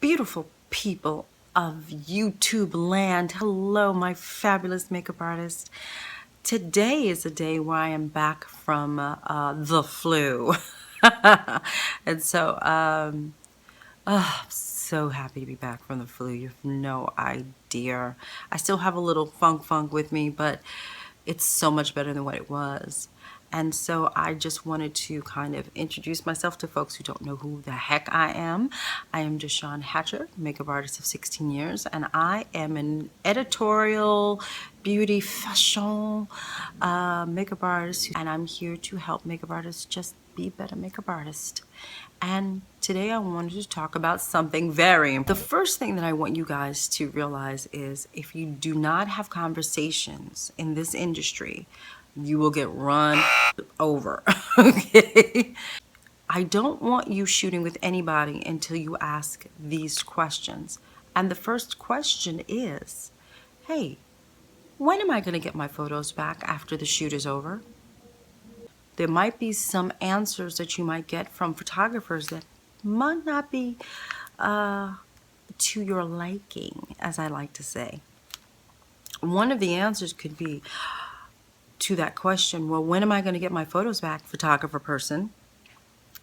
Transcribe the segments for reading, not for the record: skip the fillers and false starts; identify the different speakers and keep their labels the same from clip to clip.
Speaker 1: Beautiful people of YouTube land. Hello, my fabulous makeup artist. Today is a day where I am back from the flu. And so, I'm so happy to be back from the flu. You have no idea. I still have a little funk with me, but it's so much better than what it was. And so I just wanted to kind of introduce myself to folks who don't know who the heck I am. I am DeShawn Hatcher, makeup artist of 16 years, and I am an editorial, beauty, fashion makeup artist. And I'm here to help makeup artists just be better makeup artists. And today I wanted to talk about something very important. The first thing that I want you guys to realize is if you do not have conversations in this industry, you will get run over, okay? I don't want you shooting with anybody until you ask these questions. And the first question is, hey, when am I gonna get my photos back after the shoot is over? There might be some answers that you might get from photographers that might not be to your liking, as I like to say. One of the answers could be to that question, well, when am I going to get my photos back, photographer person?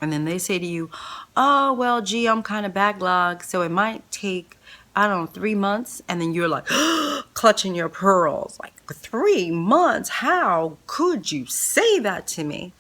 Speaker 1: And then they say to you, oh, well, gee, I'm kind of backlogged, so it might take, I don't know, 3 months. And then you're like, clutching your pearls, like 3 months? How could you say that to me?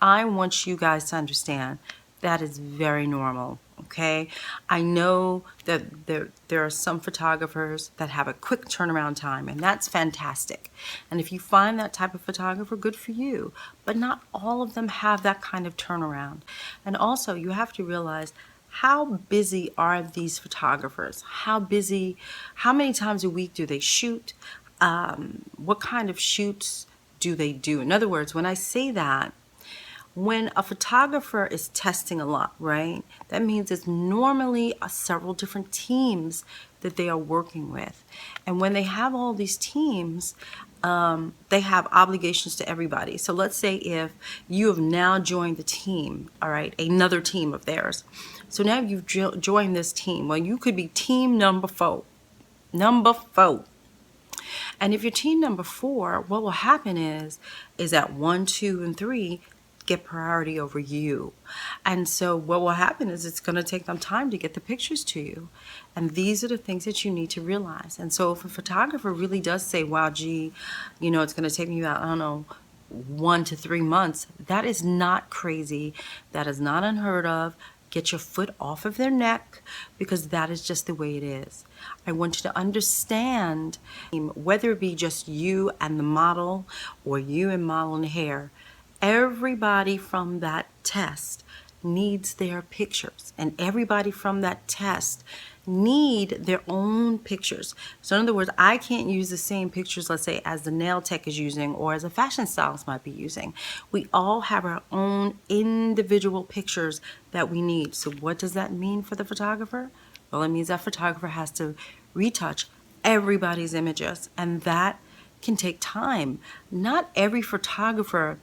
Speaker 1: I want you guys to understand that is very normal, okay? I know that there are some photographers that have a quick turnaround time, and that's fantastic. And if you find that type of photographer, good for you. But not all of them have that kind of turnaround. And also, you have to realize, how busy are these photographers? How busy, how many times a week do they shoot? What kind of shoots do they do? In other words, when I say that, when a photographer is testing a lot, right, that means it's normally several different teams that they are working with. And when they have all these teams, they have obligations to everybody. So let's say if you have now joined the team, all right, another team of theirs. So now you've joined this team. Well, you could be team number 4. And if you're team number 4, what will happen is that 1, 2, and 3 get priority over you. And so what will happen is it's going to take them time to get the pictures to you. And these are the things that you need to realize. And so if a photographer really does say, wow, gee, you know, it's going to take me about, I don't know, 1 to 3 months, that is not crazy. That is not unheard of. Get your foot off of their neck, because that is just the way it is. I want you to understand, whether it be just you and the model or you and model and hair, everybody from that test needs their pictures, and everybody from that test need their own pictures. So in other words, I can't use the same pictures, let's say, as the nail tech is using or as a fashion stylist might be using. We all have our own individual pictures that we need. So what does that mean for the photographer? Well, it means that photographer has to retouch everybody's images, and that can take time. Not every photographer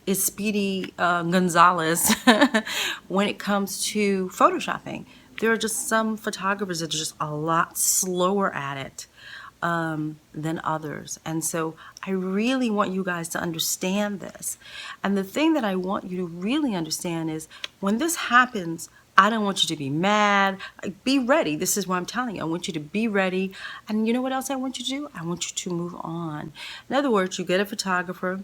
Speaker 1: is Speedy Gonzalez when it comes to photoshopping. There are just some photographers that are just a lot slower at it than others. And so I really want you guys to understand this. And the thing that I want you to really understand is, when this happens, I don't want you to be mad. Be ready. This is what I'm telling you. I want you to be ready. And you know what else I want you to do? I want you to move on. In other words, you get a photographer,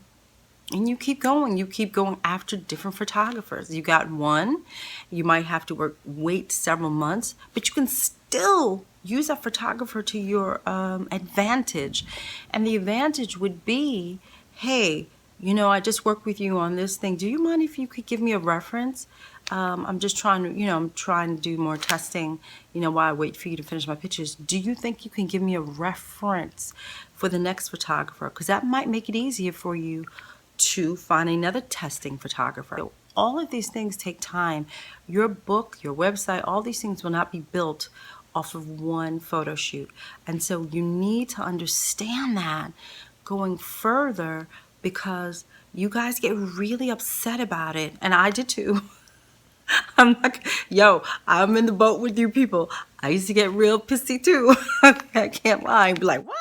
Speaker 1: and you keep going after different photographers. You got one, you might have to wait several months, but you can still use a photographer to your advantage. And the advantage would be, hey, you know, I just worked with you on this thing. Do you mind if you could give me a reference? I'm just trying to, you know, I'm trying to do more testing, you know, while I wait for you to finish my pictures. Do you think you can give me a reference for the next photographer? Because that might make it easier for you to find another testing photographer. So all of these things take time. Your book, your website, all these things will not be built off of one photo shoot. And so you need to understand that going further, because you guys get really upset about it, and I did too. I'm not, yo, I'm in the boat with you people. I used to get real pissy too. I can't lie and be like, what?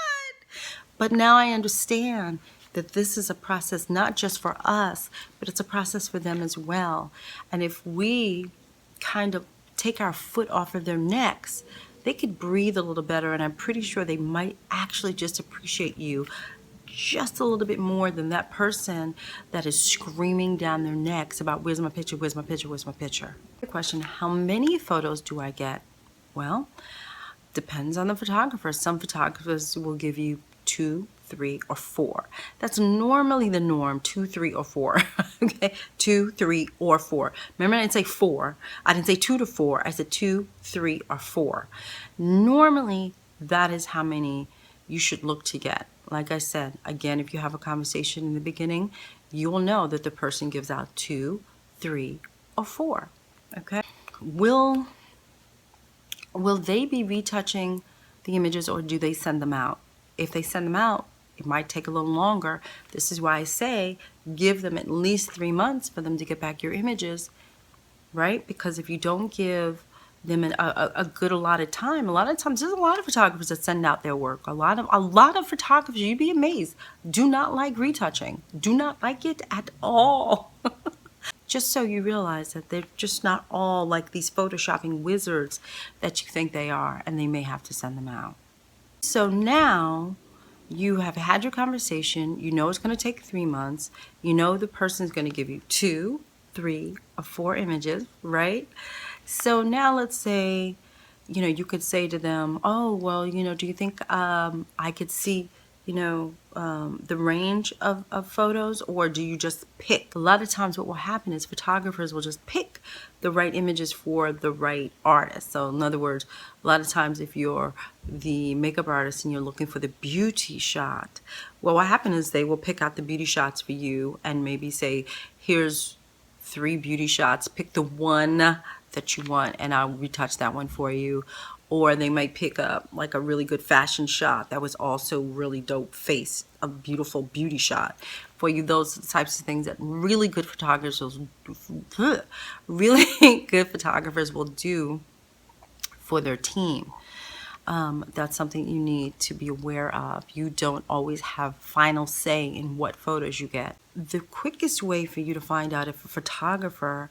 Speaker 1: But now I understand that this is a process not just for us, but it's a process for them as well. And if we kind of take our foot off of their necks, they could breathe a little better, and I'm pretty sure they might actually just appreciate you just a little bit more than that person that is screaming down their necks about where's my picture, where's my picture, where's my picture. The question, how many photos do I get? Well, depends on the photographer. Some photographers will give you 2, 3, or 4. That's normally the norm, 2, 3, or 4. Okay, 2, 3, or 4. Remember, I didn't say 4. I didn't say 2 to 4. I said 2, 3, or 4. Normally, that is how many you should look to get. Like I said, again, if you have a conversation in the beginning, you will know that the person gives out 2, 3, or 4. Okay? Will they be retouching the images, or do they send them out? If they send them out, it might take a little longer. This is why I say give them at least 3 months for them to get back your images, right? Because if you don't give them a good allotted time, a lot of times there's a lot of photographers that send out their work. A lot of photographers, you'd be amazed, do not like retouching, do not like it at all. Just so you realize that they're just not all like these photoshopping wizards that you think they are, and they may have to send them out. So now you have had your conversation, you know it's going to take 3 months, you know the person's going to give you 2, 3, or 4 images, right? So now let's say, you could say to them, oh, well, do you think I could see, the range of photos, or do you just pick? A lot of times what will happen is photographers will just pick the right images for the right artist. So in other words, a lot of times if you're the makeup artist and you're looking for the beauty shot, well, what happens is they will pick out the beauty shots for you and maybe say, here's 3 beauty shots, pick the one that you want and I'll retouch that one for you. Or they might pick up like a really good fashion shot that was also really dope face, a beautiful beauty shot for you. Those types of things that really good photographers will do for their team. That's something you need to be aware of. You don't always have final say in what photos you get. The quickest way for you to find out if a photographer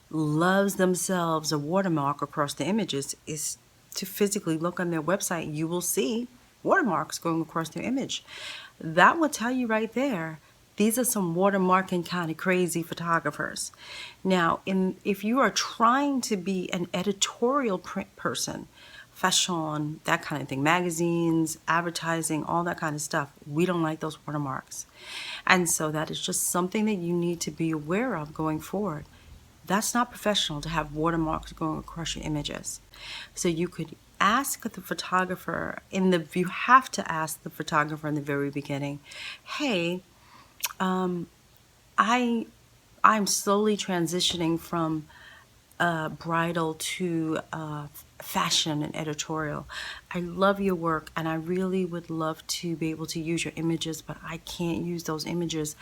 Speaker 1: loves themselves a watermark across the images is to physically look on their website. You will see watermarks going across their image. That will tell you right there, these are some watermarking kind of crazy photographers. Now, if you are trying to be an editorial print person, fashion, that kind of thing, magazines, advertising, all that kind of stuff, we don't like those watermarks. And so that is just something that you need to be aware of going forward. That's not professional to have watermarks going across your images. So you could ask the photographer you have to ask the photographer in the very beginning, hey, I'm slowly transitioning from bridal to fashion and editorial. I love your work and I really would love to be able to use your images, but I can't use those images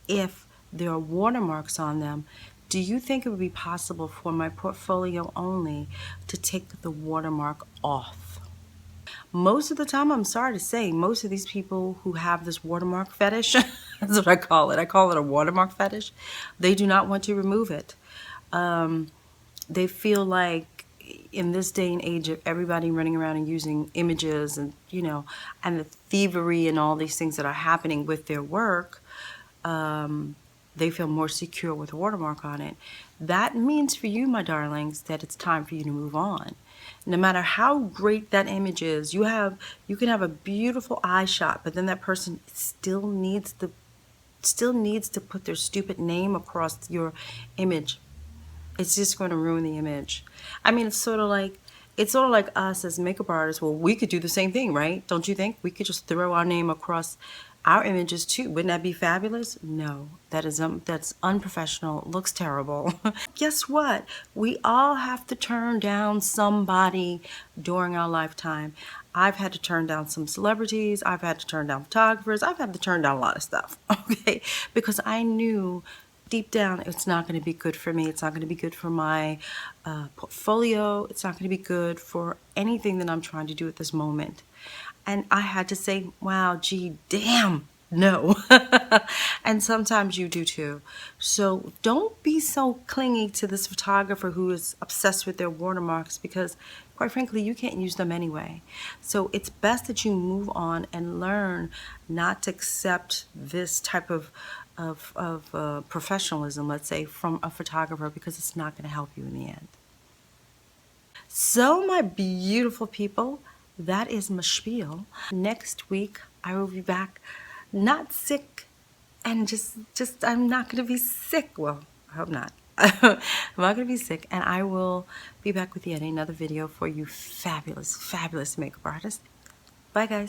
Speaker 1: if there are watermarks on them. Do you think it would be possible for my portfolio only to take the watermark off? Most of the time, I'm sorry to say, most of these people who have this watermark fetish, that's what I call it. I call it a watermark fetish. They do not want to remove it. They feel like in this day and age of everybody running around and using images and, and the thievery and all these things that are happening with their work, they feel more secure with a watermark on it. That means for you, my darlings, that it's time for you to move on. No matter how great that image is, you can have a beautiful eye shot, but then that person still needs to put their stupid name across your image. It's just going to ruin the image. I mean, it's sort of like us as makeup artists. Well, we could do the same thing, right? Don't you think? We could just throw our name across our images too. Wouldn't that be fabulous? No, that's unprofessional. It looks terrible. Guess what? We all have to turn down somebody during our lifetime. I've had to turn down some celebrities. I've had to turn down photographers. I've had to turn down a lot of stuff, okay? Because I knew deep down, it's not going to be good for me. It's not going to be good for my portfolio. It's not going to be good for anything that I'm trying to do at this moment. And I had to say, wow, gee, damn, no. And sometimes you do too. So don't be so clingy to this photographer who is obsessed with their watermarks, because quite frankly, you can't use them anyway. So it's best that you move on and learn not to accept this type of professionalism, let's say, from a photographer, because it's not going to help you in the end. So my beautiful people, that is my spiel. Next week, I will be back, not sick, and just I'm not going to be sick. Well, I hope not. I'm not going to be sick, and I will be back with yet another video for you fabulous, fabulous makeup artists. Bye, guys.